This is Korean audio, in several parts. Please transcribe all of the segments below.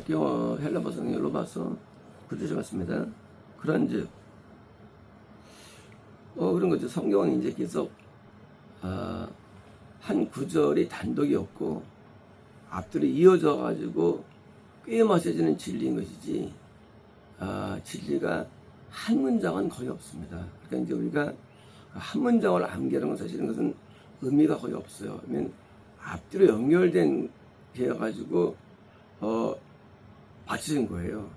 헬라어 성경으로 봐서 그렇게 적었습니다. 그런즉 그런 거죠. 성경은 이제 계속 한 구절이 단독이 없고 앞들이 이어져 가지고 꽤 마셔지는 진리인 것이지 진리가 한 문장은 거의 없습니다. 그러니까 이제 우리가 한 문장을 암기하는 건 사실은 그것은 의미가 거의 없어요. 왜냐면 앞뒤로 연결된 게 가지고 받쳐진 거예요.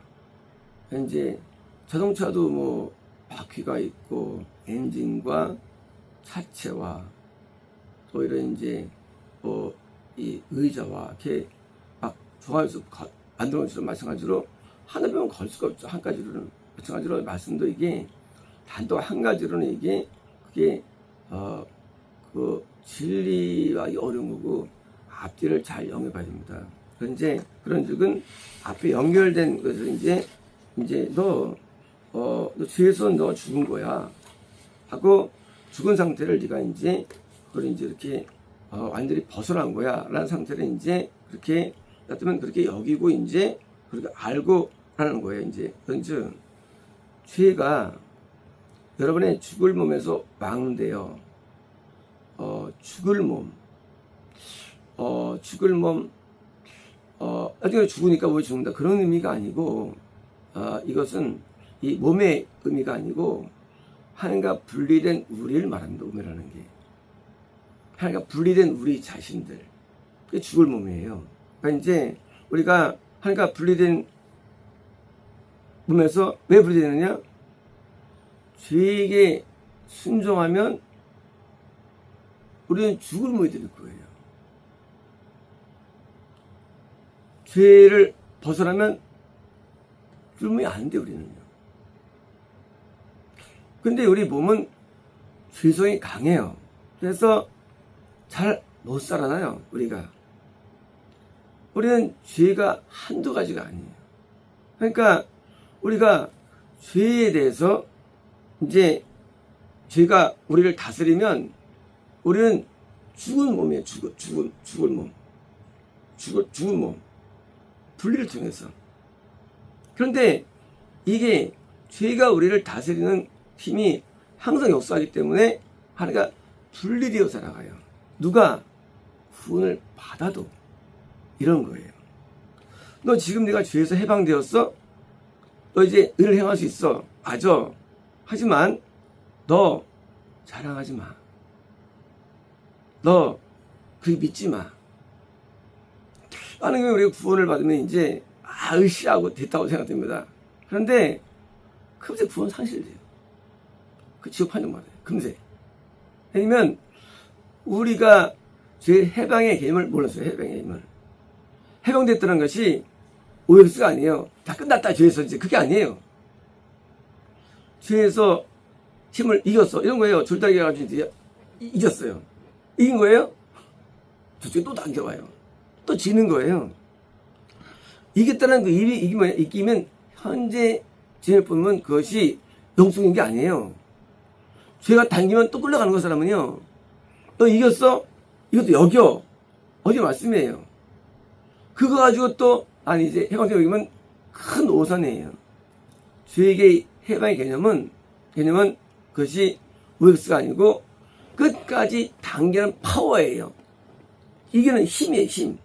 이제 자동차도 뭐 바퀴가 있고 엔진과 차체와 또 이런 이제 이 의자와 이렇게 막 조화해서 만들어 놓은 것처럼 마찬가지로 하나 배우면 걸 수가 없죠. 한 가지로는. 마찬가지로 말씀도 이게 단독 한 가지로는 이게 그게 그 진리와 어려운 거고 앞뒤를 잘 영입해야 됩니다. 그런즉은 앞에 연결된 것을 이제 너 죄에서 너 죽은 거야 하고 죽은 상태를 네가 이제 그걸 이제 이렇게 완전히 벗어난 거야 라는 상태를 이제 그렇게 나타면 그렇게 여기고 이제 그렇게 알고 하는 거예요. 이제 그런즉 죄가 여러분의 죽을 몸에서 막는데요. 죽을 몸 나중에 죽으니까 왜 죽는다 그런 의미가 아니고 이것은 이 몸의 의미가 아니고 하나님과 분리된 우리를 말합니다. 몸이라는 게 하나님과 분리된 우리 자신들 그게 죽을 몸이에요. 그러니까 이제 우리가 하나님과 분리된 몸에서 왜 분리되느냐? 죄에게 순종하면 우리는 죽을 몸이 될 거예요. 죄를 벗어나면 죽을 몸이 안 돼, 우리는요. 근데 우리 몸은 죄성이 강해요. 그래서 잘 못 살아나요, 우리가. 우리는 죄가 한두 가지가 아니에요. 그러니까 우리가 죄에 대해서 이제 죄가 우리를 다스리면 우리는 죽은 몸이에요. 죽은 몸. 분리를 통해서. 그런데 이게 죄가 우리를 다스리는 힘이 항상 역사하기 때문에 하나가 분리되어 살아가요. 누가 구원을 받아도 이런 거예요. 너 지금 내가 죄에서 해방되었어? 너 이제 의를 행할 수 있어. 맞아. 하지만 너 자랑하지 마. 너 그게 믿지 마. 하나님이 우리가 구원을 받으면 이제 으쌰하고 됐다고 생각됩니다. 그런데 금세 구원 상실돼요. 그 지옥 판정 받아요. 금세. 왜냐면 우리가 죄 해방의 개념을 몰랐어요. 해방의 개념을. 해방됐다는 것이 OX가 아니에요. 다 끝났다 죄에서 이제 그게 아니에요. 죄에서 힘을 이겼어. 이런 거예요. 줄다리기 가지고 이겼어요. 이긴 거예요? 저쪽에 또 당겨와요. 또 지는 거예요. 이겼다는 그 이기면 현재 죄를 보면 그것이 영성인 게 아니에요. 죄가 당기면 또 끌려가는 거 사람은요. 너 이겼어? 이것도 여겨. 어제 말씀이에요. 그거 가지고 또 이제 해방되고 이기면 큰 오산이에요. 죄에게 해방의 개념은 그것이 OX가 아니고 끝까지 당기는 파워예요. 이게는 힘이에요, 힘.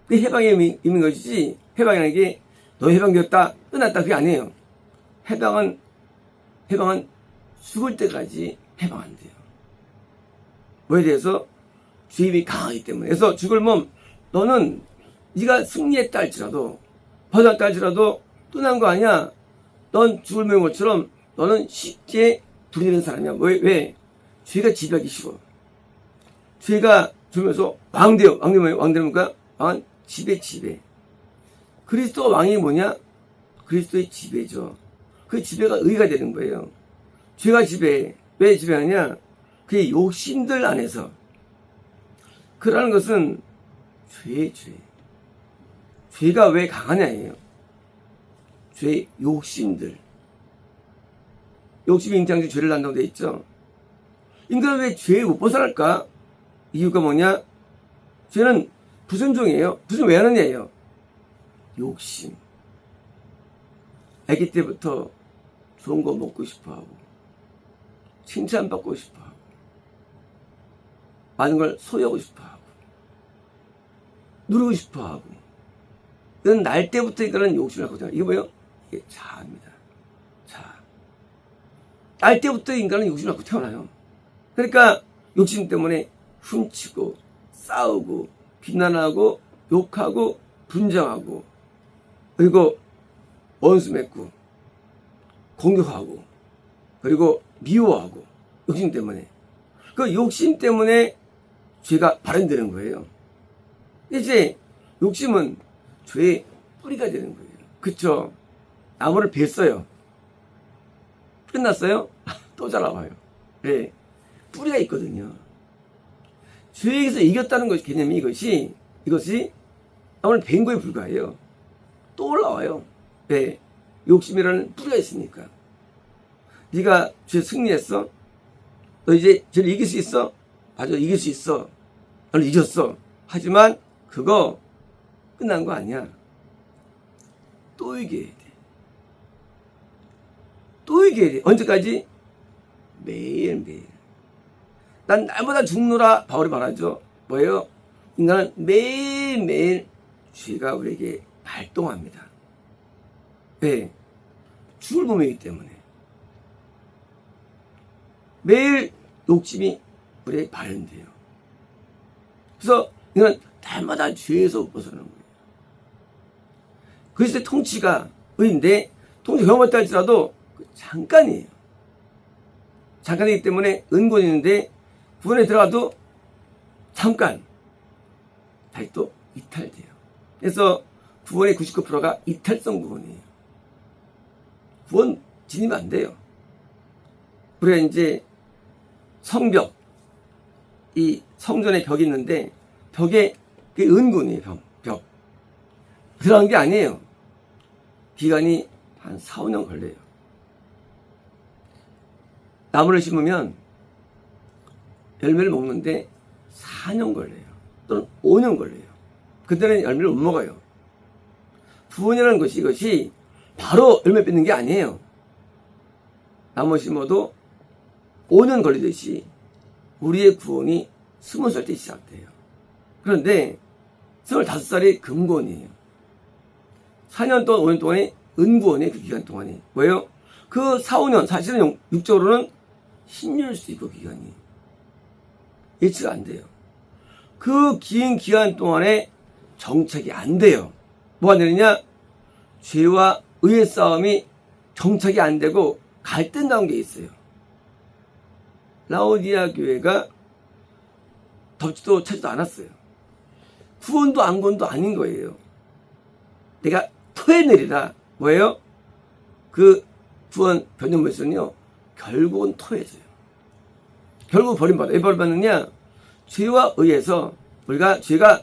그게 해방의 의미인 것이지, 해방이라는 게, 너 해방되었다, 끝났다, 그게 아니에요. 해방은 죽을 때까지 해방 안 돼요. 뭐에 대해서? 주입이 강하기 때문에. 그래서 죽을 몸, 너는 네가 승리했다 할지라도, 벗어났다 할지라도, 끝난 거 아니야. 넌 죽을 몸인 것처럼, 너는 쉽게 부리는 사람이야. 왜? 죄가 지배하기 싫어. 죄가 주면서 왕되어 뭐예요? 왕되니까 왕은 지배. 그리스도가 왕이 뭐냐? 그리스도의 지배죠. 그 지배가 의가 되는 거예요. 죄가 지배해. 왜 지배하느냐? 그게 욕심들 안에서. 그러는 것은 죄. 죄가 왜 강하냐예요. 죄의 욕심들. 욕심이 잉태한 죄를 낳는다고 되어 있죠. 인간은 왜 죄에 못 벗어날까? 이유가 뭐냐? 죄는 불순종이에요. 불순종 왜 하느냐예요. 욕심. 아기 때부터 좋은 거 먹고 싶어 하고, 칭찬받고 싶어 하고, 많은 걸 소유하고 싶어 하고, 누르고 싶어 하고, 이건 날 때부터 이거는 욕심을 갖고 있잖아요. 이게 뭐예요? 이게 자아입니다. 자아. 날 때부터 인간은 욕심을 갖고 태어나요. 그러니까 욕심 때문에 훔치고, 싸우고, 비난하고, 욕하고, 분정하고, 그리고 원수 맺고, 공격하고, 그리고 미워하고, 욕심 때문에. 그 욕심 때문에 죄가 발현되는 거예요. 이제 욕심은 죄의 뿌리가 되는 거예요. 그쵸? 나무를 뱄어요. 끝났어요? 또 자라와요. 네. 뿌리가 있거든요. 죄에게서 이겼다는 것이 개념이 이것이 나무를 벤 거에 불과해요. 또 올라와요. 네. 욕심이라는 뿌리가 있으니까. 네가 죄 승리했어? 너 이제 죄를 이길 수 있어? 맞아, 이길 수 있어. 너는 이겼어. 하지만 그거 끝난 거 아니야. 또 이겨야 돼. 또 이겨야 돼. 언제까지? 매일매일. 난 날마다 죽노라 바울이 말하죠. 뭐예요? 인간은 매일매일 죄가 우리에게 발동합니다. 왜? 죽을 몸이기 때문에. 매일 욕심이 우리에게 발현돼요. 그래서 이건 날마다 죄에서 벗어나는 거예요. 그리스도의 통치가 의인데, 통치 경험했다 할지라도 잠깐이에요. 잠깐이기 때문에 은권이 있는데, 구원에 들어가도 잠깐 다시 또 이탈돼요. 그래서 구원의 99%가 이탈성 구원이에요. 구원 진입 안 돼요. 우리가 이제 성벽, 이 성전에 벽이 있는데, 벽에 그 은군이에요. 벽. 들어간 게 아니에요. 기간이 한 4, 5년 걸려요. 나무를 심으면 열매를 먹는데 4년 걸려요. 또는 5년 걸려요. 그때는 열매를 못 먹어요. 구원이라는 것이 이것이 바로 열매 맺는 게 아니에요. 나무 심어도 5년 걸리듯이 우리의 구원이 20살 때 시작돼요. 그런데 25살이 금구원이에요. 4년 동안 5년 동안에 은구원이에요. 그 기간 동안이 뭐예요? 그 4, 5년 사실은 육적으로는 10년일 수도 있고 기간이 예측이 안 돼요. 그 긴 기간 동안에 정착이 안 돼요. 뭐가 안 되느냐? 죄와 의의 싸움이 정착이 안 되고 갈등 나온 게 있어요. 라오디아 교회가 덥지도 차지도 않았어요. 구원도 안건도 아닌 거예요. 내가 토해내리라. 뭐예요? 그 구원 변형물선이요. 결국은 토해져요. 결국 버림받아요. 왜 버림받느냐? 죄와 의해서 죄가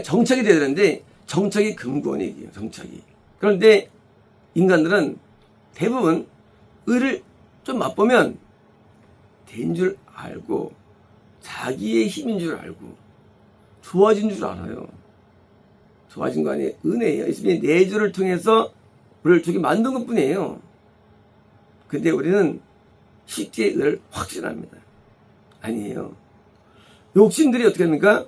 정착이 돼야 되는데 정착이 금구원의 얘기예요. 정착이. 그런데 인간들은 대부분 의를 좀 맛보면 된 줄 알고 자기의 힘인 줄 알고 좋아진 줄 알아요. 좋아진 거 아니에요. 은혜예요. 예수님이 내주를 통해서 우리를 저기 만든 것 뿐이에요. 근데 우리는 실제의 의를 확신합니다. 아니에요. 욕심들이 어떻게 합니까?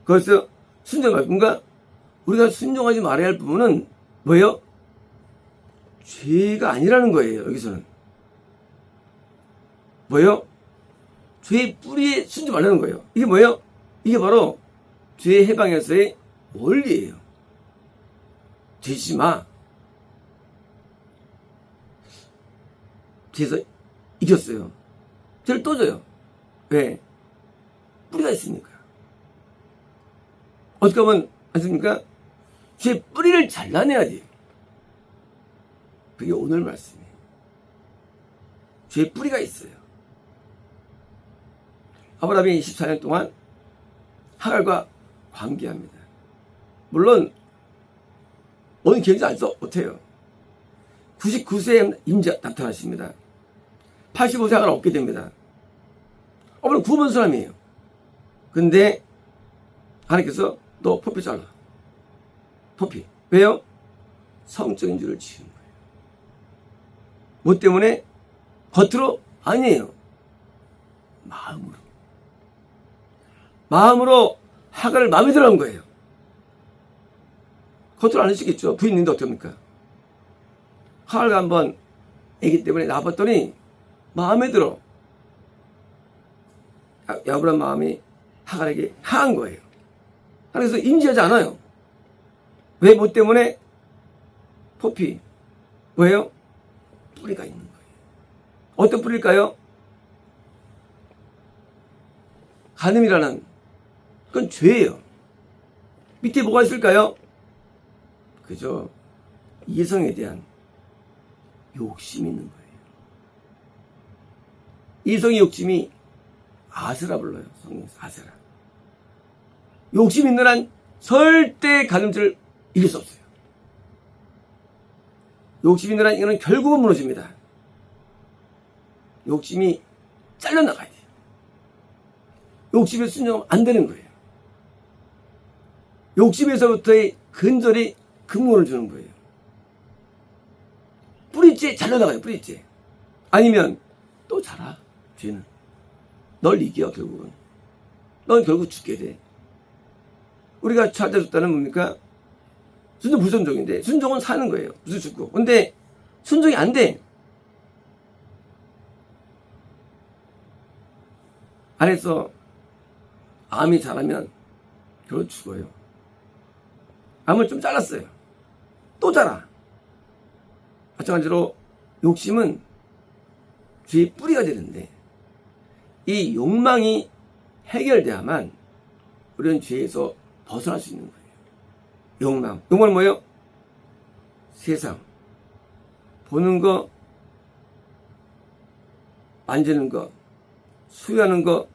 거기서 순종할 뿐가 우리가 순종하지 말아야 할 부분은 뭐예요? 죄가 아니라는 거예요. 여기서는 뭐예요? 죄의 뿌리에 순종 말라는 거예요. 이게 뭐예요? 이게 바로 죄의 해방에서의 원리예요. 죄지 마. 죄에서 이겼어요. 죄를 또 져요. 왜? 뿌리가 있으니까. 어떻게 하면 않습니까? 죄의 뿌리를 잘라내야 돼요. 그게 오늘 말씀이에요. 죄의 뿌리가 있어요. 아브라함이 24년 동안 하갈과 관계합니다. 물론 어느 기억이 안 써 못해요. 99세에 임자 나타나십니다. 85세 하갈 얻게 됩니다. 물론 구원 사람이에요. 근데 하나님께서 너 포피 잘라. 포피. 왜요? 성적인 줄을 지은 거예요. 뭐 때문에? 겉으로? 아니에요. 마음으로. 마음으로 하갈을 마음에 들어 한 거예요. 겉으로 안 하시겠죠. 부인인데 어떡합니까? 하갈과 한번 애기 때문에 나봤더니 마음에 들어. 야브람 마음이 하갈에게 향한 거예요. 그래서 인지하지 않아요. 왜? 뭐 때문에? 포피. 왜요? 뿌리가 있는 거예요. 어떤 뿌리일까요? 간음이라는 그건 죄예요. 밑에 뭐가 있을까요? 그저 이성에 대한 욕심이 있는 거예요. 이성의 욕심이 아세라 불러요. 성경에서 아세라. 욕심 있는 한 절대 간음죄를 이길 수 없어요. 욕심 있는 한 이거는 결국은 무너집니다. 욕심이 잘려나가야 돼요. 욕심에 순종하면 안 되는 거예요. 욕심에서부터의 근절이 근본을 주는 거예요. 뿌리째 잘려나가요. 뿌리째. 아니면 또 자라. 죄는 널 이겨. 결국은 넌 결국 죽게 돼. 우리가 찾아줬다는 뭡니까? 순종 불순종인데 순종은 사는 거예요. 무슨 죽고. 근데 순종이 안 돼. 안에서 암이 자라면 결국 죽어요. 암을 좀 잘랐어요. 또 자라. 마찬가지로 욕심은 죄의 뿌리가 되는데 이 욕망이 해결돼야만 우리는 죄에서 벗어날 수 있는 거예요. 욕망. 욕망은 뭐예요? 세상. 보는 거, 만지는 거, 수유하는 거,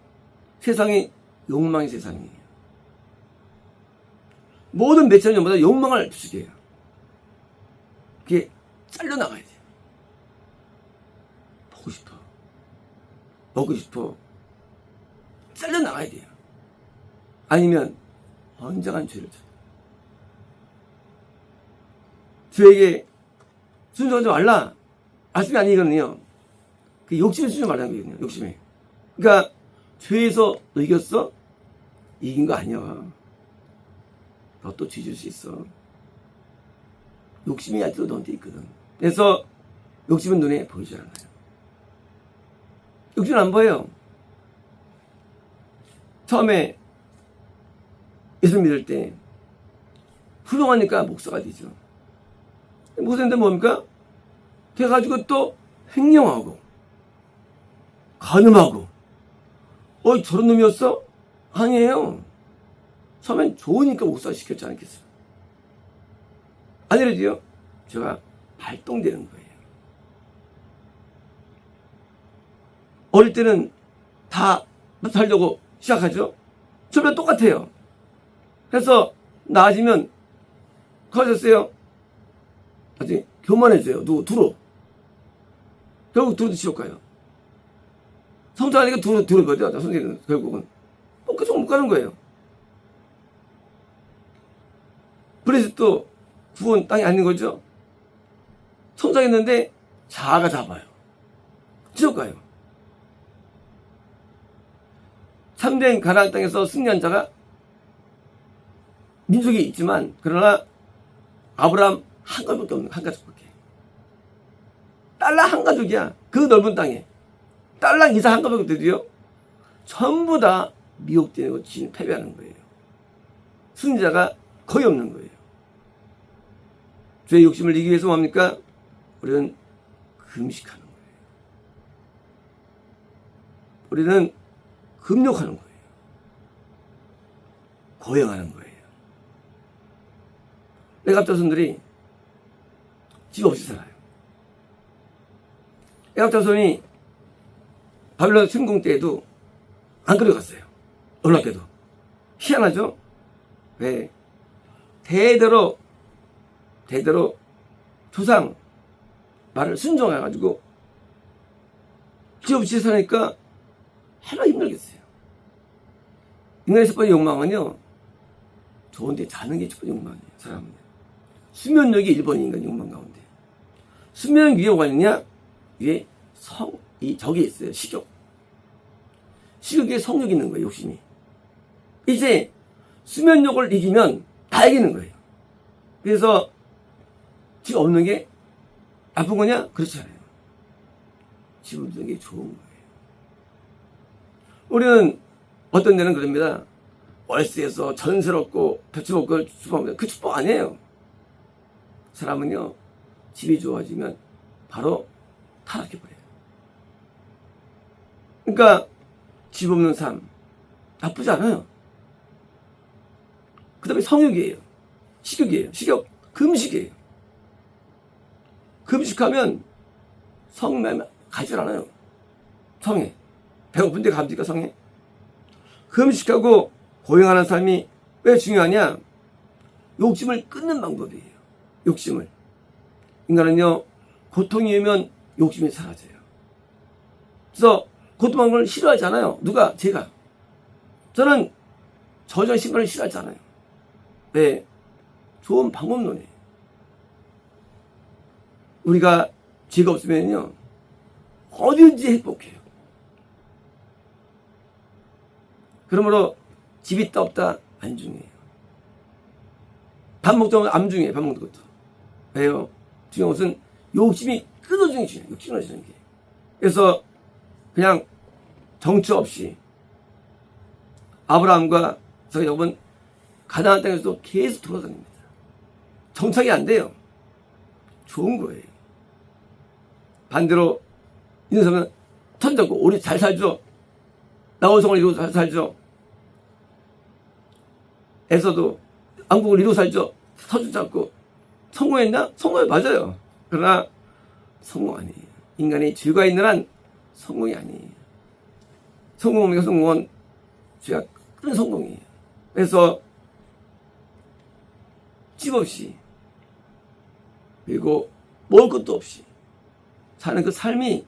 세상이 욕망의 세상이에요. 모든 매체는 전부 다 욕망을 부추겨요. 그게 잘려나가야 돼요. 보고 싶어. 먹고 싶어. 잘려나가야 돼요. 아니면 언젠간 죄를 져요. 죄에게 순종하지 말라. 말씀이 아니거든요. 그 욕심에 순종 말라는 거거든요. 욕심에. 그러니까 죄에서 너 이겼어? 이긴 거 아니야. 너 또 죄 질 수 있어. 욕심이 아직도 너한테 있거든. 그래서 욕심은 눈에 보이지 않아요. 욕심은 안 보여요. 처음에 예수 믿을 때 훌륭하니까 목사가 되죠. 목사인데 뭡니까? 돼가지고 또 횡령하고 간음하고 저런 놈이었어? 아니에요. 처음엔 좋으니까 목사 시켰지 않겠어요? 아니래도요. 제가 발동되는 거예요. 어릴 때는 다 살려고 시작하죠. 처음엔 똑같아요. 그래서 나아지면 커졌어요. 나중에 교만해져요. 두로. 결국 두로도 지옥 가요. 성장하니까 두로 거죠. 선생님은 결국은 계속 못 가는 거예요. 그래서 또 구원 땅에 앉는 거죠. 성장했는데 자아가 잡아요. 지옥 가요. 참된 가나안 땅에서 승리한 자가 민족이 있지만 그러나 아브라함 한 가족밖에 없는 한 가족밖에. 딸랑 한 가족이야. 그 넓은 땅에 딸랑 이삭 한 가족밖에 되도요. 전부 다 미혹되는 거 지금 패배하는 거예요. 승리자가 거의 없는 거예요. 죄의 욕심을 이기기 위해서 뭡니까? 우리는 금식하는 거예요. 우리는 금욕하는 거예요. 고행하는 거예요. 애갑 자손들이 집 없이 살아요. 애갑 자손이 바빌론 침공 때에도 안 끌어갔어요. 놀랍게도. 희한하죠? 왜? 대대로 조상 말을 순종해가지고 집 없이 사니까 하나 힘들겠어요. 인간의 첫 번째 욕망은요, 좋은데 자는 게 첫 번째 욕망이에요. 사람은 수면력이 1번 인간 욕망 가운데. 수면 위에 뭐가 있느냐? 위에 저기 있어요. 식욕. 식욕에 성욕이 있는 거예요. 욕심이. 이제 수면욕을 이기면 다 이기는 거예요. 그래서 집 없는 게 나쁜 거냐? 그렇지 않아요. 집 없는 게 좋은 거예요. 우리는 어떤 데는 그럽니다. 월세에서 전세롭고 배추먹고 축복합니다. 그 축복 아니에요. 사람은요, 집이 좋아지면 바로 타락해버려요. 그러니까 집 없는 삶 나쁘지 않아요. 그 다음에 성욕이에요. 식욕이에요. 식욕, 금식이에요. 금식하면 성매매 가질 않아요. 성에. 배고픈데 갑니까 성에? 금식하고 고행하는 삶이 왜 중요하냐? 욕심을 끊는 방법이에요. 욕심을. 인간은요, 고통이 오면 욕심이 사라져요. 그래서 고통한 걸 싫어하잖아요. 누가? 제가. 저는 저전 신발을 싫어하잖아요. 왜? 좋은 방법론이에요. 우리가 죄가 없으면요, 어디든지 행복해요. 그러므로 집이 있다 없다 안 중요해요. 밥 먹자면 안 중요해요. 밥 먹는 것도. 왜요? 중요한 것은 욕심이 끊어지는 게 중요해요. 욕심이 끊어지는 게. 그래서 그냥 정처 없이 아브라함과 야곱은 가나안 땅에서도 계속 돌아다닙니다. 정착이 안 돼요. 좋은 거예요. 반대로 있는 사람은 턴잡고 우리 잘 살죠. 나홀성을 이루고 잘 살죠. 에서도 왕국을 이루고 살죠. 터주 잡고 성공했나? 성공해 맞아요. 그러나 성공 아니에요. 인간이 죄가 있는 한 성공이 아니에요. 성공하면 성공은 죄가 큰 성공이에요. 그래서 집 없이 그리고 먹을 것도 없이 사는 그 삶이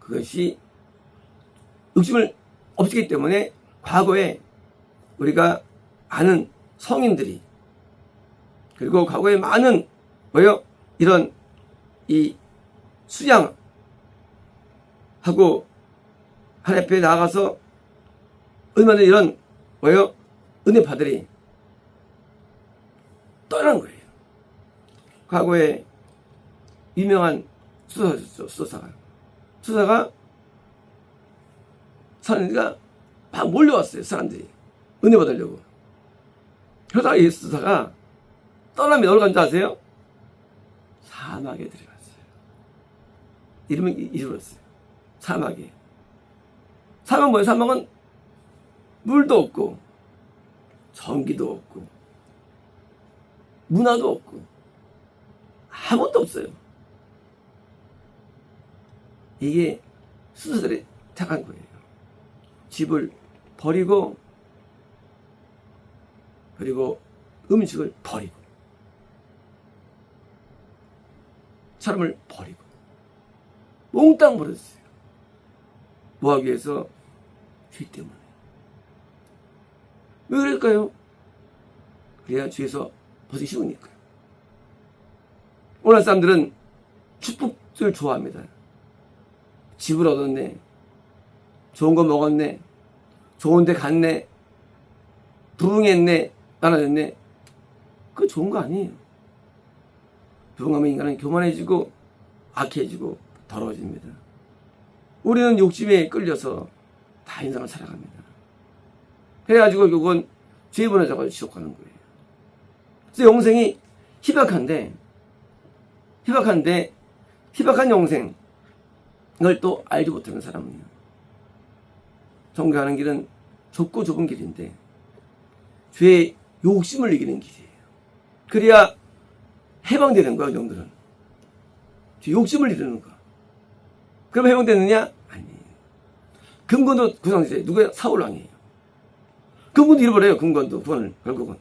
그것이 욕심을 없기 때문에 과거에 우리가 아는 성인들이 그리고 과거에 많은 이런 이 수양하고 하나님 앞에 나아가서 얼마나 이런 은혜파들이 떠난 거예요. 과거에 유명한 수사였죠. 수사가 사람들이 막 몰려왔어요. 사람들이 은혜 받으려고. 그러다가 이 수사가 떠나면 어디 간지 아세요? 사막에 들어갔어요. 이름은 잊어버렸어요. 사막에. 사막은 뭐예요? 사막은 물도 없고 전기도 없고 문화도 없고 아무것도 없어요. 이게 수사들이 택한 거예요. 집을 버리고 그리고 음식을 버리고 사람을 버리고 몽땅 버렸어요. 뭐 하기 위해서? 죄 때문에. 왜 그럴까요? 그래야 죄에서 벗기 쉬우니까요. 오늘 사람들은 축복을 좋아합니다. 집을 얻었네. 좋은 거 먹었네. 좋은 데 갔네. 부흥했네. 나눠졌네. 그거 좋은 거 아니에요. 부흥하면 인간은 교만해지고 악해지고 더러워집니다. 우리는 욕심에 끌려서 다 인생을 살아갑니다. 그래가지고 결국은 죄 번호자가 지옥 가는 거예요. 그래서 영생이 희박한 영생 이걸 또 알지 못하는 사람은요. 정교하는 길은 좁고 좁은 길인데 죄의 욕심을 이기는 길이에요. 그래야 해방되는 거야, 영들은. 죄 욕심을 이루는 거. 그럼 해방되느냐? 아니에요. 금권도 구성주제 누구야? 사울왕이에요. 금권도 잃어버려요. 금권도 구원을 결국은.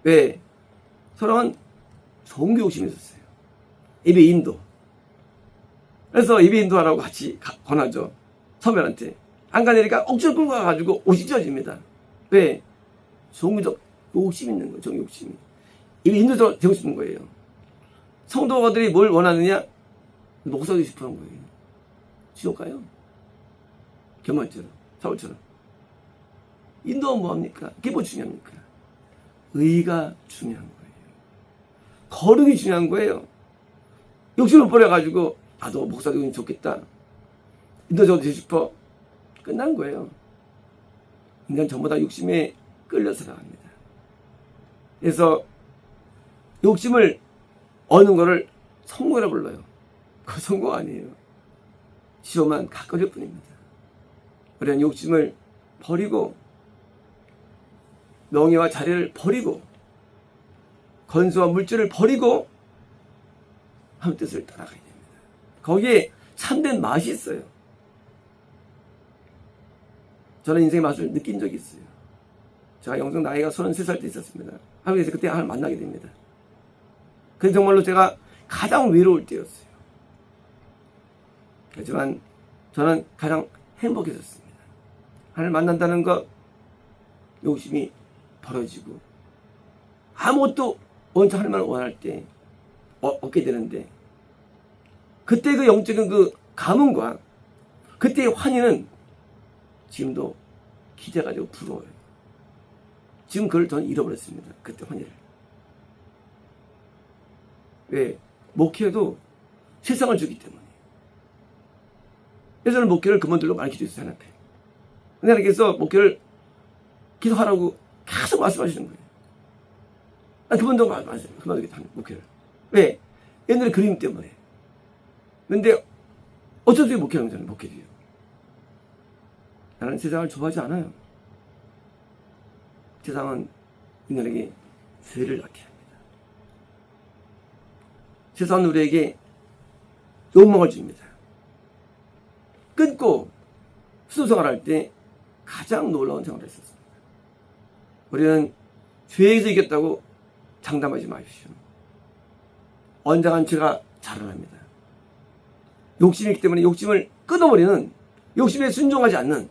왜? 사람은 종교 욕심이 있었어요. 예배 인도. 그래서 예배 인도하라고 같이 권하죠. 서면한테. 안 가니까 억지로 끌고 가가지고 옷이 찢어집니다. 왜? 종교적 욕심 있는 거예요. 좀 욕심이. 이게 인도자 되고 싶은 거예요. 성도들이 뭘 원하느냐? 목사 되고 싶어 하는 거예요. 지옥 가요. 겸언처럼, 사울처럼. 인도가 뭐합니까? 그게 뭐 중요합니까? 의가 중요한 거예요. 거룩이 중요한 거예요. 욕심을 버려가지고, 나도 목사 되고 좋겠다. 인도자도 되고 싶어. 끝난 거예요. 인간 전부 다 욕심에 끌려서 나갑니다. 그래서 욕심을 얻는 거를 성공이라 불러요. 그 성공 아니에요. 시험만 가까울 뿐입니다. 우리는 욕심을 버리고 명예와 자리를 버리고 건수와 물질을 버리고 하나님 뜻을 따라가야 됩니다. 거기에 참된 맛이 있어요. 저는 인생의 맛을 느낀 적이 있어요. 제가 영적 나이가 33살 때 있었습니다. 하나님께서 그때 하나님을 만나게 됩니다. 그게 정말로 제가 가장 외로울 때였어요. 하지만 저는 가장 행복했었습니다. 하나님을 만난다는 것, 욕심이 벌어지고 아무것도 원치 하나님을 원할 때 얻게 되는데 그때 그 영적인 그 감흥과 그때의 환희는 지금도 기대가 되고 부러워요. 지금 그걸 저는 잃어버렸습니다. 그때 환희를. 왜? 목회도 세상을 주기 때문에. 그래서 저는 목회를 그분들로 많이 기도했어요. 하나님 앞에. 근데 하나님께서 목회를 기도하라고 계속 말씀하시는 거예요. 그분도 말씀하세요. 그만두겠다. 목회를. 왜? 옛날에 그림 때문에. 근데 어쩌지 목회하는 거잖아요. 목회도요. 나는 세상을 좋아하지 않아요. 세상은 인간에게 죄를 낳게 합니다. 세상은 우리에게 욕망을 줍니다. 끊고 수생활할 때 가장 놀라운 생활을 했었습니다. 우리는 죄에서 이겼다고 장담하지 마십시오. 언젠간 죄가 자라납니다. 욕심이 있기 때문에 욕심을 끊어버리는, 욕심에 순종하지 않는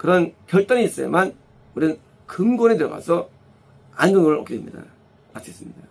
그런 결단이 있어야만 우리는 근본에 들어가서 안정을 얻게 됩니다. 마치겠습니다.